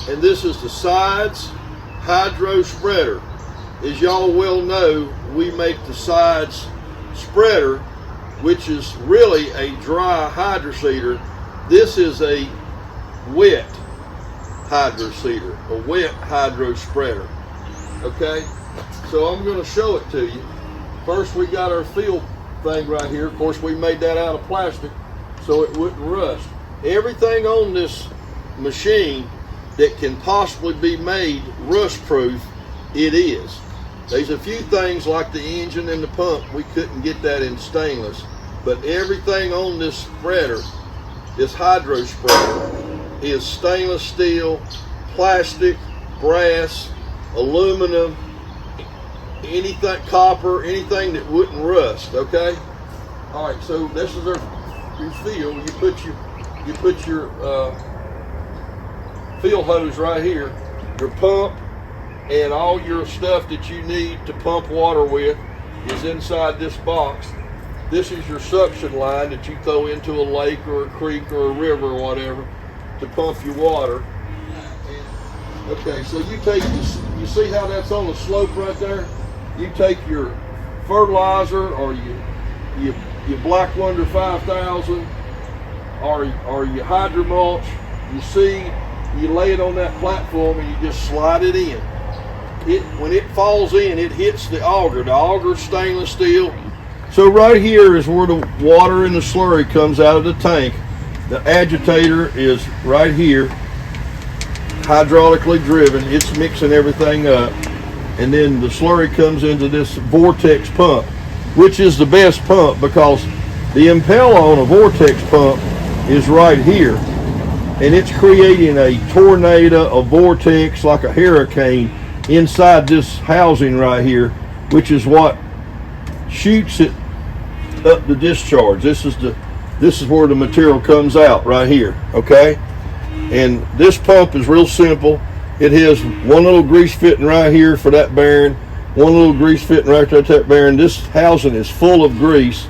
and this is the Sides Hydro Spreader. As y'all well know, we make the Sides spreader, which is really a dry hydro seeder. This is a wet hydro seeder, a wet hydro spreader. Okay, so I'm going to show it to you. First, we got our field thing right here. Of course, we made that out of plastic so it wouldn't rust. Everything on this machine that can possibly be made rust proof, it is. There's a few things like the engine and the pump, we couldn't get that in stainless, but everything on this spreader, this hydro spreader, is stainless steel, plastic, brass, aluminum, anything, copper, anything that wouldn't rust. Okay. All right. So this is your field. You put your field hose right here, your pump, and all your stuff that you need to pump water with is inside this box. This is your suction line that you throw into a lake or a creek or a river or whatever to pump your water. Okay, so you take this, you see how that's on the slope right there? You take your fertilizer or your Black Wonder 5000 or your hydro mulch, you see, you lay it on that platform and you just slide it in. When it falls in, it hits the auger. The auger's stainless steel. So right here is where the water in the slurry comes out of the tank. The agitator is right here, hydraulically driven. It's mixing everything up. And then the slurry comes into this Vortex pump, which is the best pump because the impeller on a Vortex pump is right here. And it's creating a tornado, a vortex, like a hurricane inside this housing right here, which is what shoots it up the discharge. This is where the material comes out right here. Okay, and this pump is real simple. It has one little grease fitting right here for that bearing, one little grease fitting right there at that bearing. This housing is full of grease.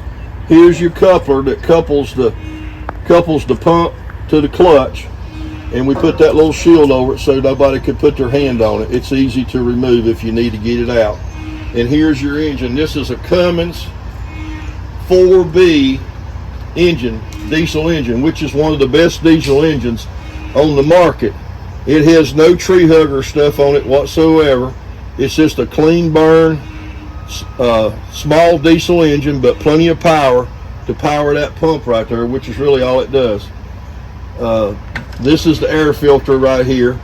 Here's your coupler that couples the pump to the clutch, and we put that little shield over it so nobody could put their hand on it. It's easy to remove if you need to get it out. And here's your engine. This is a Cummins 4B engine, diesel engine, which is one of the best diesel engines on the market. It has no tree hugger stuff on it whatsoever. It's just a clean burn, small diesel engine, but plenty of power to power that pump right there, which is really all it does. This is the air filter right here.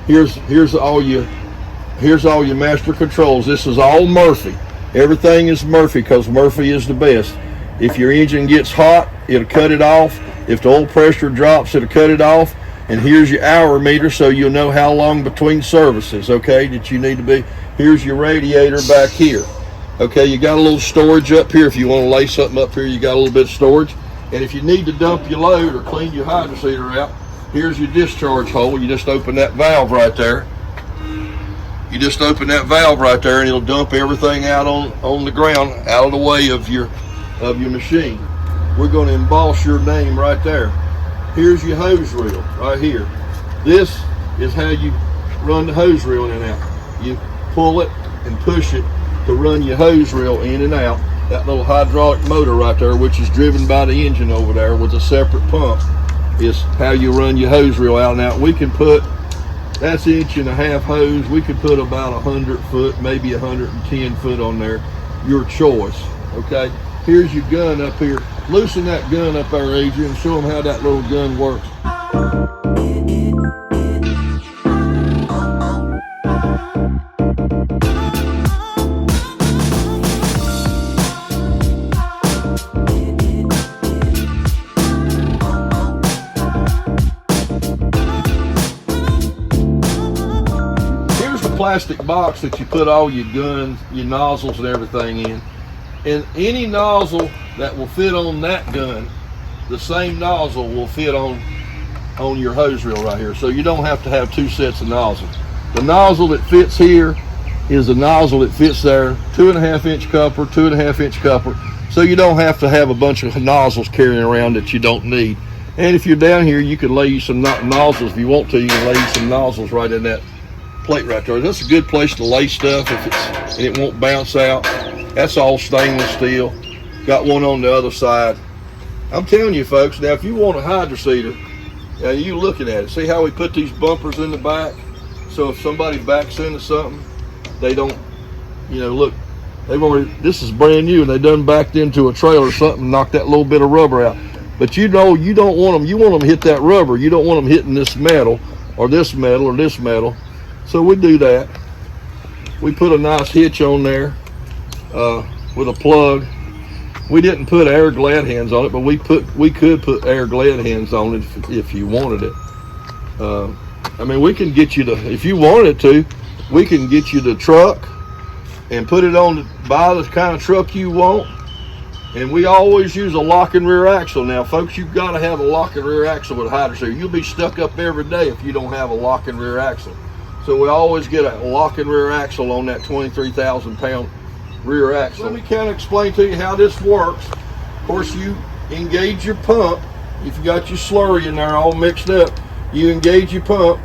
Here's all your master controls. This is all Murphy. Everything is Murphy because Murphy is the best. If your engine gets hot, it'll cut it off. If the oil pressure drops, it'll cut it off. And here's your hour meter so you'll know how long between services, okay, that you need to be. Here's your radiator back here. Okay, you got a little storage up here. If you want to lay something up here, you got a little bit of storage. And if you need to dump your load or clean your hydro seeder out, here's your discharge hole. You just open that valve right there. You just open that valve right there and it'll dump everything out on the ground, out of the way of your machine. We're going to emboss your name right there. Here's your hose reel right here. This is how you run the hose reel in and out. You pull it and push it to run your hose reel in and out. That little hydraulic motor right there, which is driven by the engine over there with a separate pump, is how you run your hose reel out and out. We can put, that's 1.5 inch hose. We could put about 100 foot, maybe 110 foot on there. Your choice, okay? Here's your gun up here. Loosen that gun up there, Adrian, and show them how that little gun works. Plastic box that you put all your guns, your nozzles and everything in, and any nozzle that will fit on that gun, the same nozzle will fit on your hose reel right here, so you don't have to have two sets of nozzles. The nozzle that fits here is the nozzle that fits there, 2.5 inch coupler, 2.5 inch coupler, so you don't have to have a bunch of nozzles carrying around that you don't need. And if you're down here, you can lay you some nozzles if you want to. You can lay you some nozzles right in that plate right there. That's a good place to lay stuff and it won't bounce out. That's all stainless steel. Got one on the other side. I'm telling you folks, now if you want a hydro seeder, you looking at it, see how we put these bumpers in the back? So if somebody backs into something, they don't, look, this is brand new and they done backed into a trailer or something, knocked that little bit of rubber out. But you don't want them, you want them to hit that rubber. You don't want them hitting this metal or this metal or this metal. So we do that. We put a nice hitch on there with a plug. We didn't put air glad hands on it, but we could put air glad hands on it if you wanted it. I mean, we can get you if you wanted to, we can get you the truck and put it on buy the kind of truck you want. And we always use a locking rear axle. Now, folks, you've got to have a locking rear axle with a hydro seeder. You'll be stuck up every day if you don't have a locking rear axle. So we always get a locking rear axle on that 23,000 pound rear axle. Let me kind of explain to you how this works. Of course, you engage your pump. If you got your slurry in there all mixed up, you engage your pump.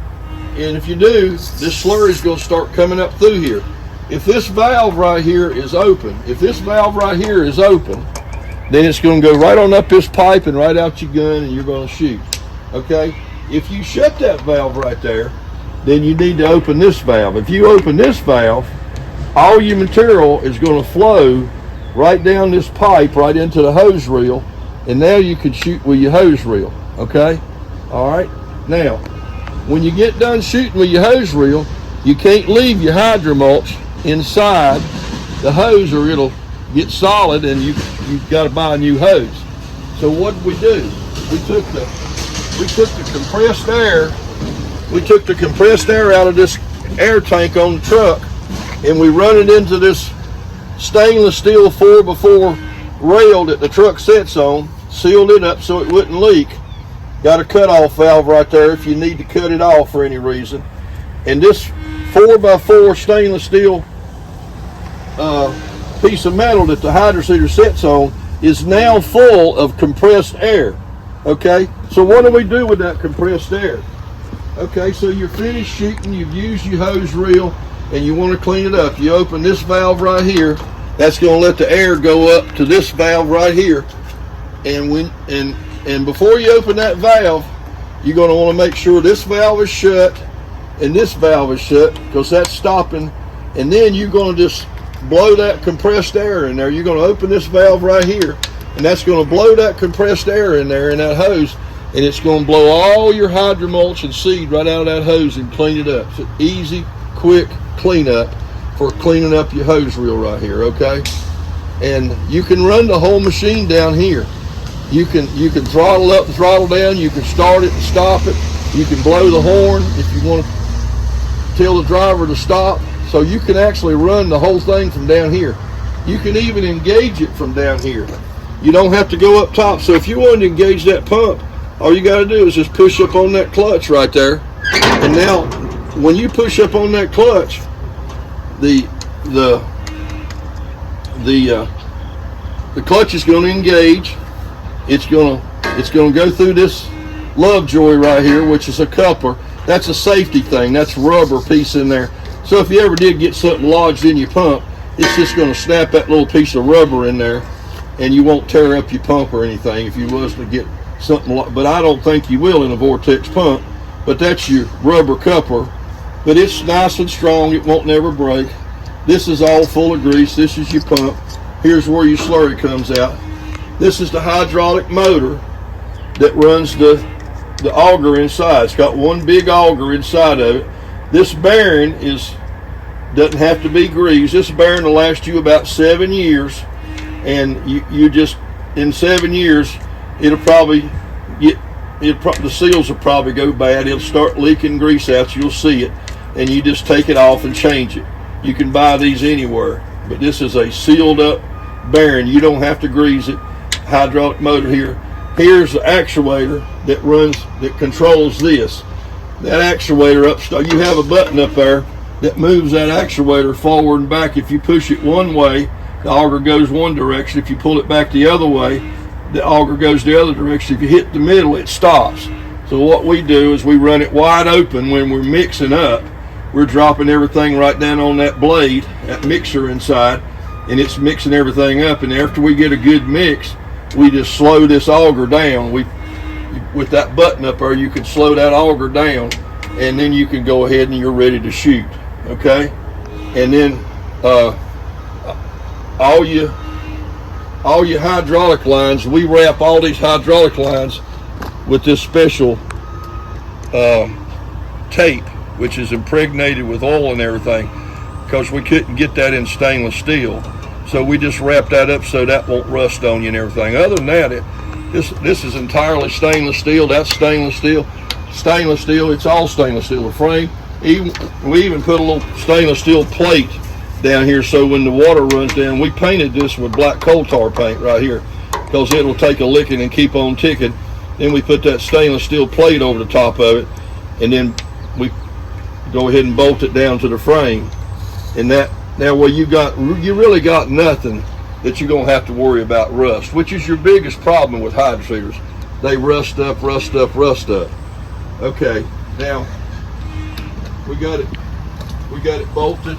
And if you do, this slurry is going to start coming up through here. If this valve right here is open, then it's going to go right on up this pipe and right out your gun and you're going to shoot. Okay? If you shut that valve right there, then you need to open this valve. If you open this valve, all your material is going to flow right down this pipe, right into the hose reel, and now you can shoot with your hose reel. Okay? All right? Now, when you get done shooting with your hose reel, you can't leave your hydro mulch inside the hose or it'll get solid and you've got to buy a new hose. So what did we do? We took the compressed air. We took the compressed air out of this air tank on the truck and we run it into this stainless steel 4x4 rail that the truck sits on, sealed it up so it wouldn't leak. Got a cutoff valve right there if you need to cut it off for any reason. And this 4x4 stainless steel piece of metal that the hydro seeder sits on is now full of compressed air. Okay, so what do we do with that compressed air? Okay, so you're finished shooting, you've used your hose reel, and you want to clean it up. You open this valve right here. That's going to let the air go up to this valve right here. And before you open that valve, you're going to want to make sure this valve is shut and this valve is shut because that's stopping. And then you're going to just blow that compressed air in there. You're going to open this valve right here, and that's going to blow that compressed air in there in that hose, and it's going to blow all your hydro mulch and seed right out of that hose and clean it up. It's an easy, quick cleanup for cleaning up your hose reel right here, okay? And you can run the whole machine down here. You can throttle up and throttle down. You can start it and stop it. You can blow the horn if you want to tell the driver to stop. So you can actually run the whole thing from down here. You can even engage it from down here. You don't have to go up top. So if you want to engage that pump, all you got to do is just push up on that clutch right there. And now, when you push up on that clutch, the clutch is going to engage. It's going to go through this Lovejoy right here, which is a coupler. That's a safety thing. That's a rubber piece in there. So if you ever did get something lodged in your pump, it's just going to snap that little piece of rubber in there, and you won't tear up your pump or anything if you was to get something. But I don't think you will in a Vortex pump. But that's your rubber coupler. But it's nice and strong. It won't never break. This is all full of grease. This is your pump. Here's where your slurry comes out. This is the hydraulic motor that runs the auger inside. It's got one big auger inside of it. This bearing doesn't have to be greased. This bearing will last you about 7 years, and you just in 7 years it'll probably the seals will probably go bad. It'll start leaking grease out. You'll see it, and you just take it off and change it. You can buy these anywhere, but this is a sealed up bearing. You don't have to grease it. Hydraulic motor here. Here's the actuator that controls this. That actuator you have a button up there that moves that actuator forward and back. If you push it one way, the auger goes one direction. If you pull it back the other way, the auger goes the other direction. If you hit the middle, it stops. So what we do is we run it wide open when we're mixing up. We're dropping everything right down on that blade, that mixer inside, and it's mixing everything up. And after we get a good mix, we just slow this auger down. With that button up there, you can slow that auger down, and then you can go ahead and you're ready to shoot. Okay, and then all your hydraulic lines, we wrap all these hydraulic lines with this special tape, which is impregnated with oil and everything, because we couldn't get that in stainless steel. So we just wrap that up so that won't rust on you and everything. Other than that, this is entirely stainless steel. That's stainless steel. Stainless steel, it's all stainless steel. The frame, we even put a little stainless steel plate down here so when the water runs down, we painted this with black coal tar paint right here because it'll take a licking and keep on ticking. Then we put that stainless steel plate over the top of it, and then we go ahead and bolt it down to the frame. And that, now where you really got nothing that you're gonna have to worry about rust, which is your biggest problem with hydrotreaters. They rust up. Okay, now we got it bolted.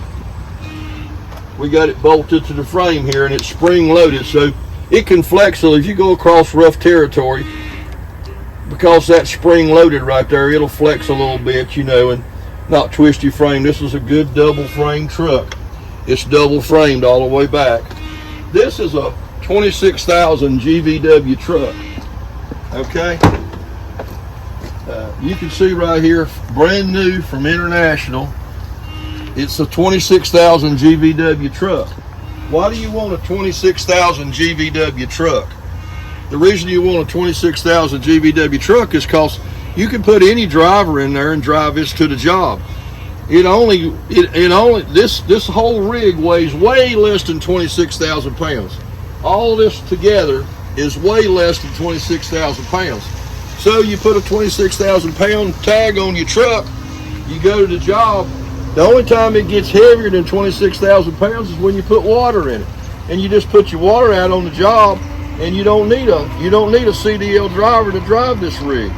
We got it bolted to the frame here, and it's spring loaded, so it can flex. So if you go across rough territory, because that's spring loaded right there, it'll flex a little bit, you know, and not twist your frame. This is a good double frame truck. It's double framed all the way back. This is a 26,000 GVW truck. Okay, you can see right here, brand new from International. It's a 26,000 GVW truck. Why do you want a 26,000 GVW truck? The reason you want a 26,000 GVW truck is because you can put any driver in there and drive this to the job. This whole rig weighs way less than 26,000 pounds. All this together is way less than 26,000 pounds. So you put a 26,000 pound tag on your truck, you go to the job. The only time it gets heavier than 26,000 pounds is when you put water in it, and you just put your water out on the job, and you don't need a CDL driver to drive this rig.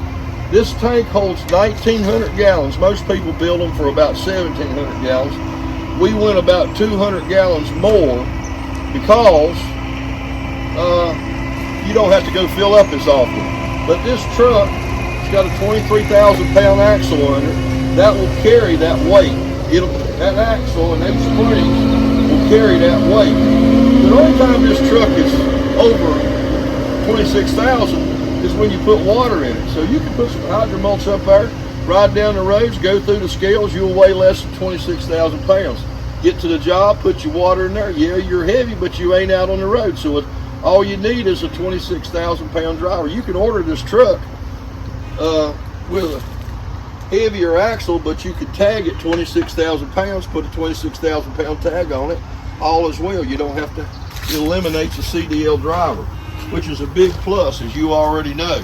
This tank holds 1,900 gallons. Most people build them for about 1,700 gallons. We went about 200 gallons more because you don't have to go fill up as often. But this truck, it's got a 23,000 pound axle under it. That will carry that weight. That axle and those springs will carry that weight. The only time this truck is over 26,000 is when you put water in it. So you can put some hydromulch up there, ride down the roads, go through the scales, you'll weigh less than 26,000 pounds. Get to the job, put your water in there. Yeah, you're heavy, but you ain't out on the road. So all you need is a 26,000 pound driver. You can order this truck with a heavier axle, but you could tag it 26,000 pounds, put a 26,000 pound tag on it, all as well. You don't have to eliminate the CDL driver, which is a big plus, as you already know.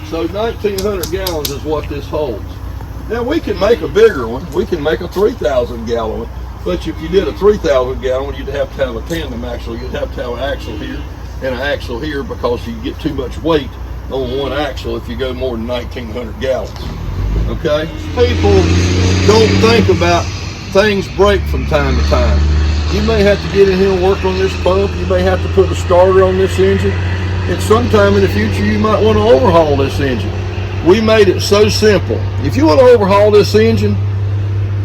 So 1,900 gallons is what this holds. Now we can make a bigger one. We can make a 3,000 gallon one, but if you did a 3,000 gallon one, you'd have to have a tandem axle. You'd have to have an axle here and an axle here because you get too much weight on one axle if you go more than 1,900 gallons. Okay? People don't think about things break from time to time. You may have to get in here and work on this pump. You may have to put a starter on this engine. And sometime in the future, you might want to overhaul this engine. We made it so simple. If you want to overhaul this engine,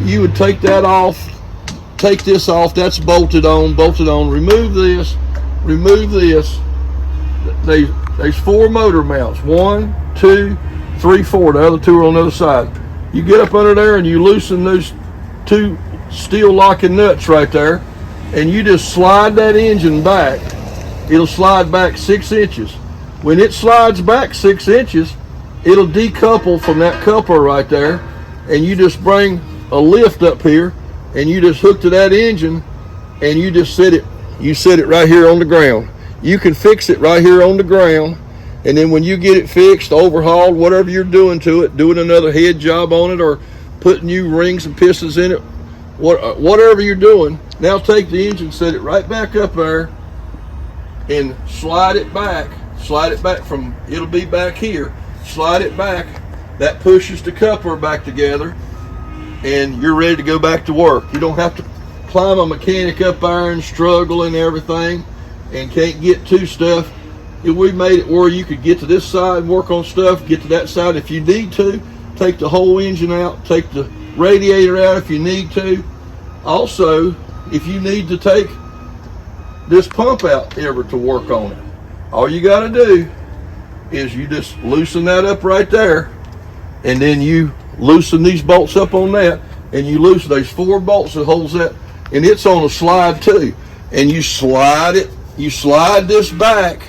you would take that off, take this off. That's bolted on. Remove this. There's 4 motor mounts. 1, 2, 3, 4. The other 2 are on the other side. You get up under there and you loosen those 2 steel locking nuts right there, and you just slide that engine back. It'll slide back 6 inches. When it slides back 6 inches, it'll decouple from that coupler right there, and you just bring a lift up here, and you just hook to that engine, and you just set it right here on the ground. You can fix it right here on the ground, and then when you get it fixed, overhauled, whatever you're doing to it, doing another head job on it, or putting new rings and pistons in it, whatever you're doing, now take the engine, set it right back up there, and slide it back from, it'll be back here, slide it back, that pushes the coupler back together, and you're ready to go back to work. You don't have to climb a mechanic up there and struggle and everything and can't get to stuff. We made it where you could get to this side and work on stuff, get to that side if you need to, take the whole engine out, take the radiator out if you need to. Also, if you need to take this pump out ever to work on it, all you got to do is you just loosen that up right there, and then you loosen these bolts up on that, and you loosen those 4 bolts that holds that, and it's on a slide too, and you slide this back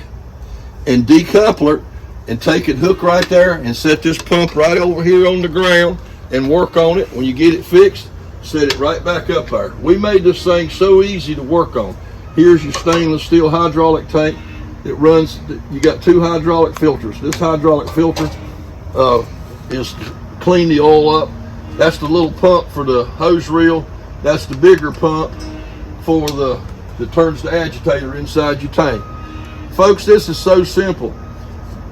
and decouple it and take it hook right there and set this pump right over here on the ground and work on it. When you get it fixed, set it right back up there. We made this thing so easy to work on. Here's your stainless steel hydraulic tank. It runs, you got 2 hydraulic filters. This hydraulic filter is to clean the oil up. That's the little pump for the hose reel. That's the bigger pump for that turns the agitator inside your tank. Folks, this is so simple.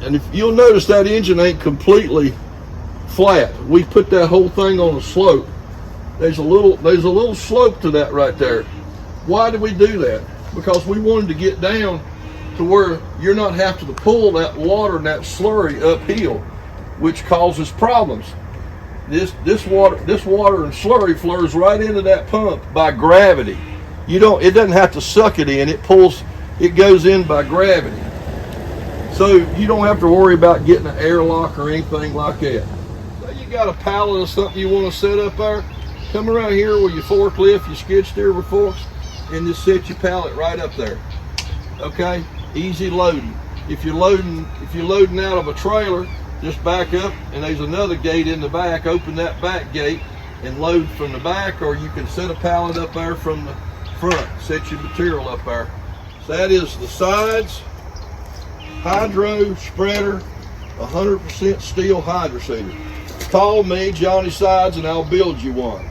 And if you'll notice, that engine ain't completely flat. We put that whole thing on a slope. There's a little slope to that right there. Why did we do that? Because we wanted to get down to where you're not having to pull that water and that slurry uphill, which causes problems. This water and slurry flows right into that pump by gravity. It doesn't have to suck it in. It goes in by gravity. So you don't have to worry about getting an airlock or anything like that. So you got a pallet or something you want to set up there, come around here with your forklift, your skid steer with forks, and just set your pallet right up there. Okay? Easy loading. If you're loading out of a trailer, just back up, and there's another gate in the back. Open that back gate and load from the back, or you can set a pallet up there from the front. Set your material up there. So that is the Sides Hydro Spreader, 100% steel hydro seeder. Call me, Johnny Sides, and I'll build you one.